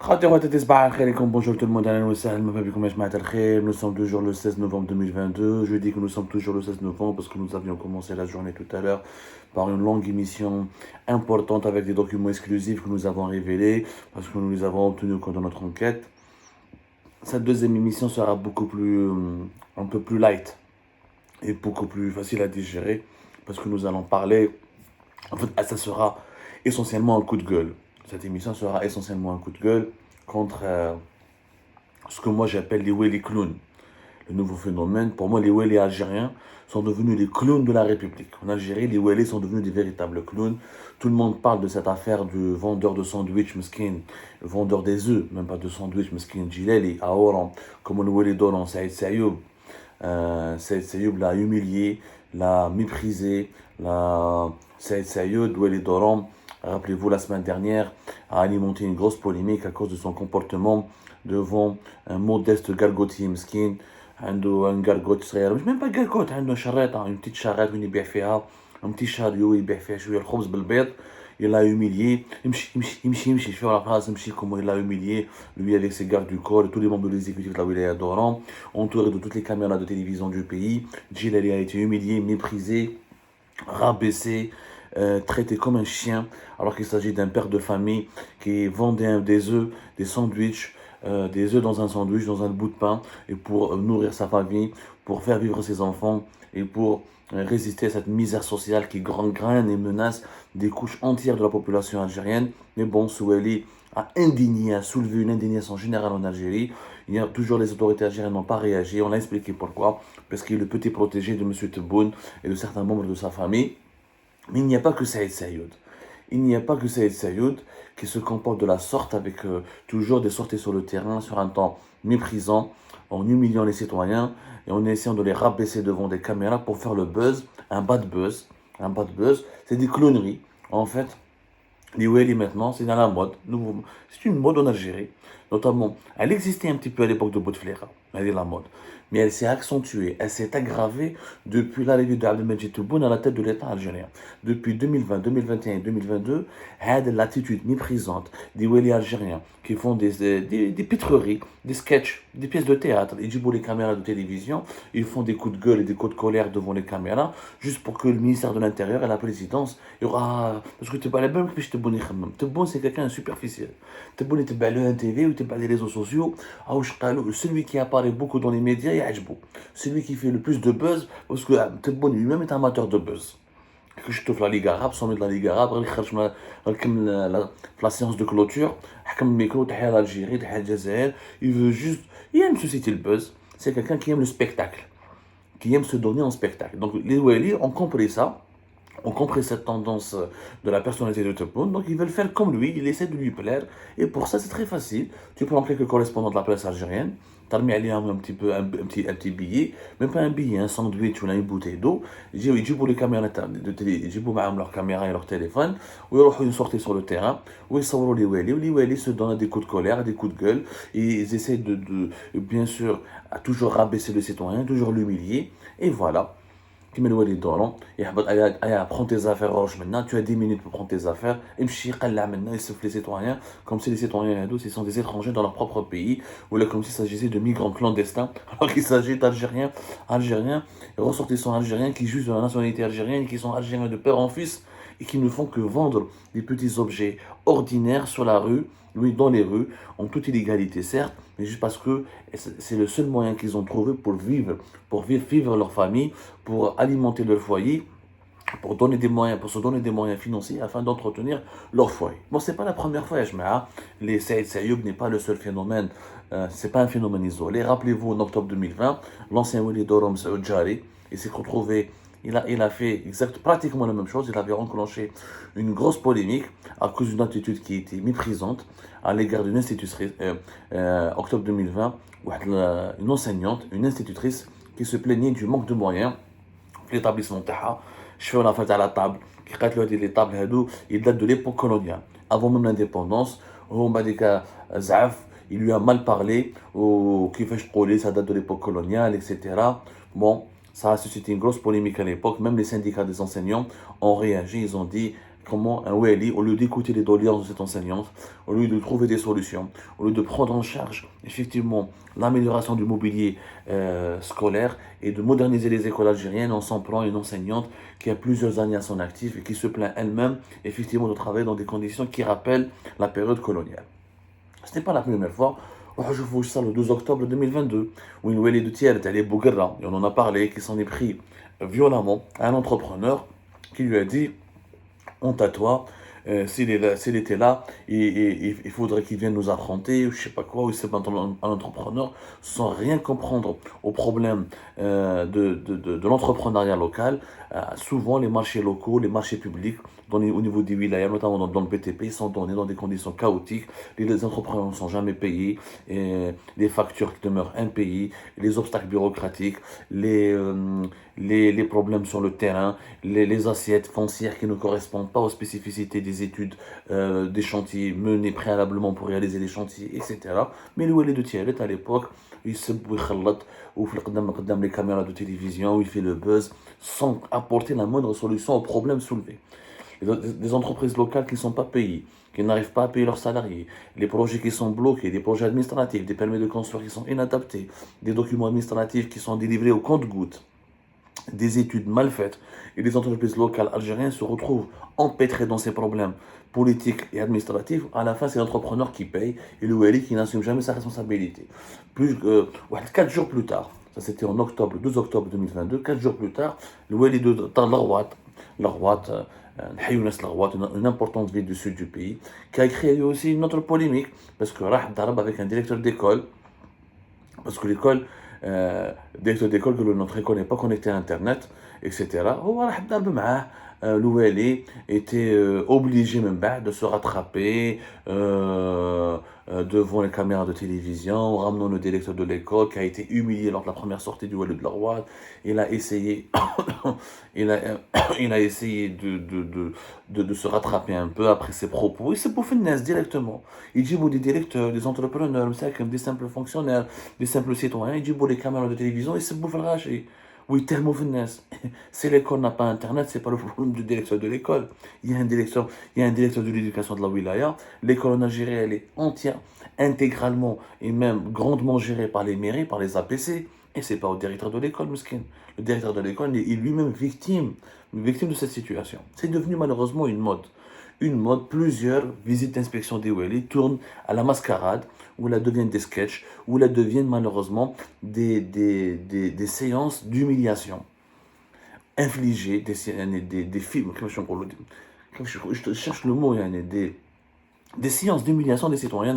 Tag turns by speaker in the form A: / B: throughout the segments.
A: Bonjour tout le monde, nous sommes toujours le 16 novembre 2022. Je dis que nous sommes toujours le 16 novembre parce que nous avions commencé la journée tout à l'heure par une longue émission importante avec des documents exclusifs que nous avons révélés parce que nous les avons obtenus au cours de notre enquête. Cette deuxième émission sera beaucoup plus, un peu plus light et beaucoup plus facile à digérer parce que nous allons parler, en fait, ça sera essentiellement un coup de gueule. Cette émission sera essentiellement un coup de gueule contre ce que moi j'appelle les Weli clowns. Le nouveau phénomène, pour moi, les Weli algériens sont devenus les clowns de la République. En Algérie, les Weli sont devenus des véritables clowns. Tout le monde parle de cette affaire du vendeur de sandwich, meskin, le vendeur des œufs, même pas de sandwich, meskin, Djilali, à Oran, comme le Weli d'Oran, Saïd Sayoub. Saïd Sayoub l'a humilié, l'a méprisé, Saïd Sayoub, Weli d'Oran, rappelez-vous, la semaine dernière, a alimenté une grosse polémique à cause de son comportement devant un modeste gargotier مسكين عنده un gargote صغير مش même pas gargote عنده شريطة une petite charrette وين يبيع فيها un petit chariot يبيع فيها شوية الخبز بالبيض. Il l'a humilié, يمشي sur la phrase يمشي comment il l'a humilié lui avec ses gardes du corps et tous les membres de l'exécutif de la wilaya d'Oran entouré de toutes les caméras de télévision du pays. Djilali a été humilié, méprisé, rabaissé, traité comme un chien alors qu'il s'agit d'un père de famille qui vendait des œufs, des sandwichs, des œufs dans un sandwich, dans un bout de pain, et pour nourrir sa famille, pour faire vivre ses enfants, et pour résister à cette misère sociale qui gangrène et menace des couches entières de la population algérienne. Mais bon, Soueli a indigné, a soulevé une indignation générale en Algérie. Il y a toujours les autorités algériennes n'ont pas réagi. On a expliqué pourquoi. Parce qu'il est le petit protégé de M. Tebboune et de certains membres de sa famille. Mais il n'y a pas que Saïd Sayoud. Il n'y a pas que Saïd Sayoud qui se comporte de la sorte avec toujours des sorties sur le terrain sur un temps méprisant, en humiliant les citoyens et en essayant de les rabaisser devant des caméras pour faire le buzz, un bad buzz. Un bad buzz, c'est des clowneries. En fait, les Weli maintenant, c'est dans la mode. C'est une mode en Algérie. Notamment, elle existait un petit peu à l'époque de Bouteflika, elle est la mode. Mais elle s'est accentuée, elle s'est aggravée depuis l'arrivée d'Abdelmajid Tebboune à la tête de l'État algérien. Depuis 2020, 2021 et 2022, l'attitude méprisante des Weli algériens qui font des pitreries, des sketchs, des pièces de théâtre. Ils jouent les caméras de télévision, ils font des coups de gueule et des coups de colère devant les caméras, juste pour que le ministère de l'Intérieur et la présidence, il y aura. Parce que Tebboune, c'est quelqu'un de superficiel. Tebboune est un TV ou les réseaux sociaux, celui qui apparaît beaucoup dans les médias, celui qui fait le plus de buzz, parce que Tebboune lui-même est amateur de buzz. Que je te fais la Ligue arabe, sommet de la Ligue arabe, la séance de clôture, l'Algérie, il veut juste, il aime susciter le buzz. C'est quelqu'un qui aime le spectacle, qui aime se donner en spectacle. Donc les Wali ont compris ça. On compris cette tendance de la personnalité de Tebboune, donc ils veulent faire comme lui, ils essaient de lui plaire, et pour ça c'est très facile. Tu prends quelques correspondants de la presse algérienne, tu as mis un petit billet, même pas un billet, un sandwich ou une bouteille d'eau, ils jouent les caméras de télé, ils jouent leur caméra et leur téléphone, ou ils ont sorti sur le terrain, où ils sont les Wali se donnent des coups de colère, des coups de gueule, et ils essaient bien sûr, à toujours rabaisser le citoyen, toujours l'humilier, et voilà. Qui met le Wali d'Oran, et prends tes affaires, Roche maintenant, tu as 10 minutes pour prendre tes affaires, et maintenant, il souffle les citoyens, comme si les citoyens hindous, ils sont des étrangers dans leur propre pays, ou là, comme s'il s'agissait de migrants clandestins, alors qu'il s'agit d'Algériens, ressortissants algériens qui jugent de la nationalité algérienne, qui sont algériens de père en fils, et qui ne font que vendre des petits objets ordinaires sur la rue, oui, dans les rues, en toute illégalité certes, mais juste parce que c'est le seul moyen qu'ils ont trouvé pour vivre leur famille, pour alimenter leur foyer, pour se donner des moyens financiers afin d'entretenir leur foyer. Bon, c'est pas la première fois, les Saïd Sayoub n'est pas le seul phénomène, c'est pas un phénomène isolé. Rappelez-vous, en octobre 2020, l'ancien Wali d'Oran Saoud Jari, il s'est retrouvé. Il a fait pratiquement la même chose. Il avait enclenché une grosse polémique à cause d'une attitude qui était méprisante à l'égard d'une institutrice. Octobre 2020, une enseignante, une institutrice qui se plaignait du manque de moyens في l'établissement تاعها. شفاو la fête à la table qui قالت له هذه les tables هادو ils datent de l'époque coloniale avant même l'indépendance. هو بعد زعف il lui a mal parlé ou كيفاش تقولي ça date de l'époque coloniale, etc. Bon, ça a suscité une grosse polémique à l'époque. Même les syndicats des enseignants ont réagi. Ils ont dit comment un Wali, au lieu d'écouter les doléances de cette enseignante, au lieu de trouver des solutions, au lieu de prendre en charge effectivement l'amélioration du mobilier scolaire et de moderniser les écoles algériennes, on s'en prend une enseignante qui a plusieurs années à son actif et qui se plaint elle-même effectivement de travailler dans des conditions qui rappellent la période coloniale. Ce n'est pas la première fois. Je vous ça le 12 octobre 2022, où une Wali de Thiers est allé Bouguerra, et on en a parlé, qui s'en est pris violemment à un entrepreneur qui lui a dit honte à toi, s'il était là, il faudrait qu'il vienne nous affronter, ou je sais pas quoi, ou il s'est battu un entrepreneur, sans rien comprendre au problème de l'entrepreneuriat local. Souvent, les marchés locaux, les marchés publics, au niveau des wilayas, notamment dans le BTP, ils sont donnés dans des conditions chaotiques. Les entrepreneurs ne sont jamais payés, les factures qui demeurent impayées, les obstacles bureaucratiques, les problèmes sur le terrain, les assiettes foncières qui ne correspondent pas aux spécificités des études des chantiers menés préalablement pour réaliser les chantiers, etc. Mais le Wali de Tiaret, à l'époque, il se bouillotte, ou les caméras de télévision, où il fait le buzz, sans apporter la moindre solution aux problèmes soulevés. Des entreprises locales qui ne sont pas payées, qui n'arrivent pas à payer leurs salariés, les projets qui sont bloqués, des projets administratifs, des permis de construire qui sont inadaptés, des documents administratifs qui sont délivrés au compte-gouttes, des études mal faites, et les entreprises locales algériennes se retrouvent empêtrées dans ces problèmes politiques et administratifs. À la fin, c'est l'entrepreneur qui paye et le Wali qui n'assume jamais sa responsabilité. 4 jours plus tard, ça c'était en octobre, 12 octobre 2022, 4 jours plus tard, le Wali de Larwat, une importante ville du sud du pays, qui a créé aussi une autre polémique, parce que Rah Darab avec un directeur d'école, parce que l'école, directeur d'école, que notre école n'est pas connectée à Internet, etc. L'Ouali était obligé même de se rattraper devant les caméras de télévision, en ramenant le directeur de l'école qui a été humilié lors de la première sortie du Wali de Larwat. Il a essayé, il a essayé de se rattraper un peu après ses propos. Il s'est bouffé le nez directement. Il dit des directeurs, des entrepreneurs, des simples fonctionnaires, des simples citoyens. Il dit les caméras de télévision, il s'est bouffé le rachis. Oui, tellement finesse. Si l'école n'a pas internet, c'est pas le problème du directeur de l'école. Il y a un directeur de l'éducation de la wilaya. L'école en Algérie, elle est entière, intégralement et même grandement gérée par les mairies, par les APC. Et c'est pas au directeur de l'école, Muskin. Le directeur de l'école est lui-même victime de cette situation. C'est devenu malheureusement une mode. Plusieurs visites d'inspection des Wali tournent à la mascarade, où elles deviennent des sketchs, où elles deviennent malheureusement des séances d'humiliation infligées, des films, je cherche le mot, des séances d'humiliation des citoyens,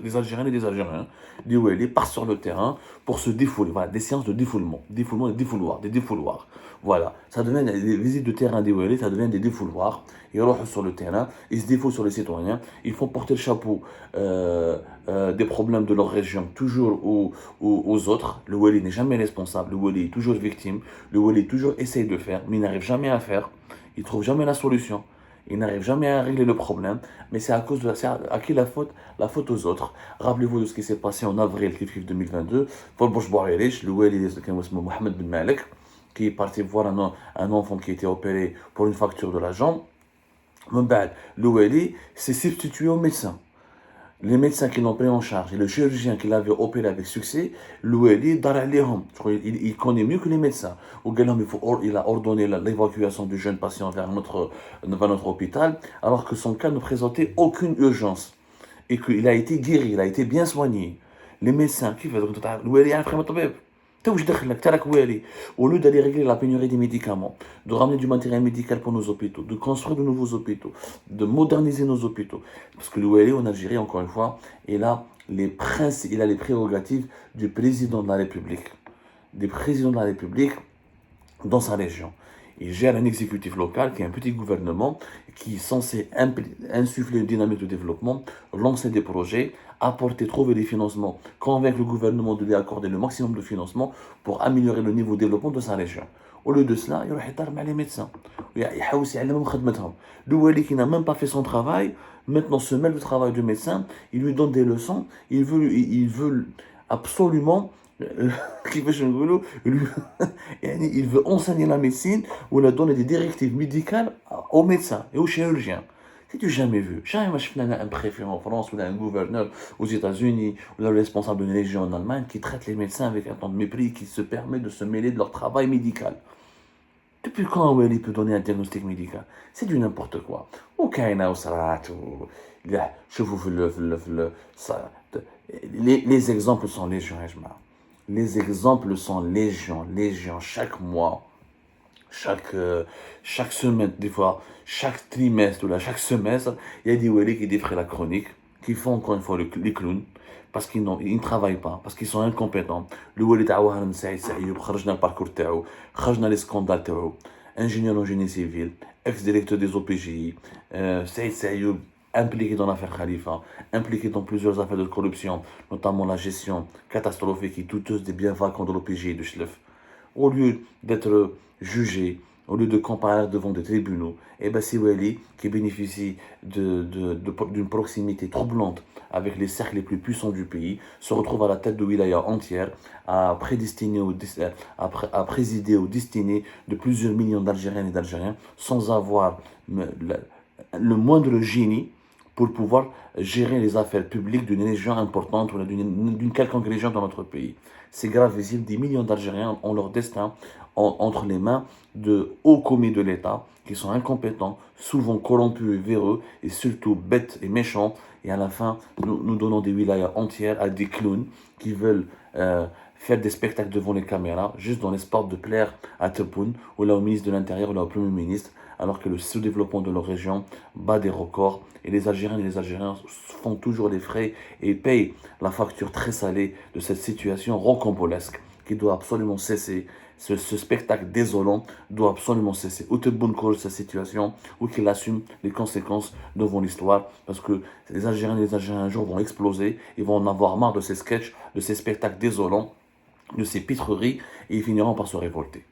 A: des Algériens et des Algériens, des Wali partent sur le terrain pour se défouler. Voilà, des séances de défoulement et des défouloirs. Voilà, ça devient des visites de terrain des Wali, ça devient des défouloirs. Ils rentrent sur le terrain, ils se défoulent sur les citoyens, ils font porter le chapeau des problèmes de leur région toujours aux autres. Le Wali n'est jamais responsable, le Wali est toujours victime, le Wali toujours essaye de faire, mais il n'arrive jamais à faire, il ne trouve jamais la solution. Il n'arrive jamais à régler le problème, mais c'est à cause de à qui la faute? La faute aux autres. Rappelez-vous de ce qui s'est passé en avril 2022. Pour le Wali Mohamed Ben Malek, qui est parti voir un enfant qui était opéré pour une fracture de la jambe. Le Wali s'est substitué au médecin. Les médecins qui l'ont pris en charge et le chirurgien qui l'avait opéré avec succès, il connaît mieux que les médecins. Il a ordonné l'évacuation du jeune patient vers notre hôpital, alors que son cas ne présentait aucune urgence et qu'il a été guéri, il a été bien soigné. Les médecins, qui fait au lieu d'aller régler la pénurie des médicaments, de ramener du matériel médical pour nos hôpitaux, de construire de nouveaux hôpitaux, de moderniser nos hôpitaux. Parce que l'Ouali en Algérie, encore une fois, il a les prérogatives du président de la République. Des présidents de la République dans sa région. Il gère un exécutif local qui est un petit gouvernement qui est censé insuffler une dynamique de développement, lancer des projets, trouver des financements, convaincre le gouvernement de lui accorder le maximum de financement pour améliorer le niveau de développement de sa région. Au lieu de cela, il y a les médecins. Le Wali qui n'a même pas fait son travail, maintenant se mêle du travail du médecin, il lui donne des leçons, il veut absolument كيفاش نقولوا يعني il veut enseigner la médecine ou la donner des directives médicales aux médecins et aux chirurgiens. C'est du jamais vu. Jamais moi je fais un préfet en France ou un gouverneur aux États-Unis ou un responsable d'une région en Allemagne qui traite les médecins avec un temps de mépris qui se permet de se mêler de leur travail médical. Depuis quand il peut donner un diagnostic médical? C'est du n'importe quoi. وكاينه وصرات لا شوفوا les exemples sont légion يا جماعه. Les exemples sont légion chaque mois, chaque semaine, des fois, chaque trimestre ou là, chaque semestre, il y a des wali qui défraient la chronique, qui font encore une fois les clowns, parce ils ne travaillent pas, parce qu'ils sont incompétents. Le wali تاع وهران سعيد سعيد خرجنا الباركور تاعو، خرجنا les scandales تاعو، ingénieur en génie civil, ex-directeur des OPGI, Saïd Saïoub, impliqué dans l'affaire Khalifa, impliqué dans plusieurs affaires de corruption, notamment la gestion catastrophique et douteuse des biens vacants de l'OPGI de Chlef. Au lieu d'être jugé, au lieu de comparaître devant des tribunaux, et ben c'est Wali qui bénéficie d'une proximité troublante avec les cercles les plus puissants du pays, se retrouve à la tête de wilaya entière, à présider aux destinées de plusieurs millions d'Algériennes et d'Algériens, sans avoir le moindre génie pour pouvoir gérer les affaires publiques d'une région importante ou d'une quelconque région dans notre pays. C'est gravissime, des millions d'Algériens ont leur destin entre les mains de hauts commis de l'État qui sont incompétents, souvent corrompus et véreux, et surtout bêtes et méchants. Et à la fin, nous donnons des wilayas entières à des clowns qui veulent faire des spectacles devant les caméras, juste dans l'espoir de plaire à Tebboune, ou là au ministre de l'Intérieur, ou là au Premier ministre, alors que le sous-développement de leur région bat des records, et les Algériennes et les Algériens font toujours les frais et payent la facture très salée de cette situation rocambolesque qui doit absolument cesser. Ce spectacle désolant doit absolument cesser. Ou Tebboune cause cette situation, ou qu'il assume les conséquences devant l'histoire, parce que les Algériens et les Algériens un jour vont exploser, ils vont en avoir marre de ces sketchs, de ces spectacles désolants, de ces pitreries, et ils finiront par se révolter.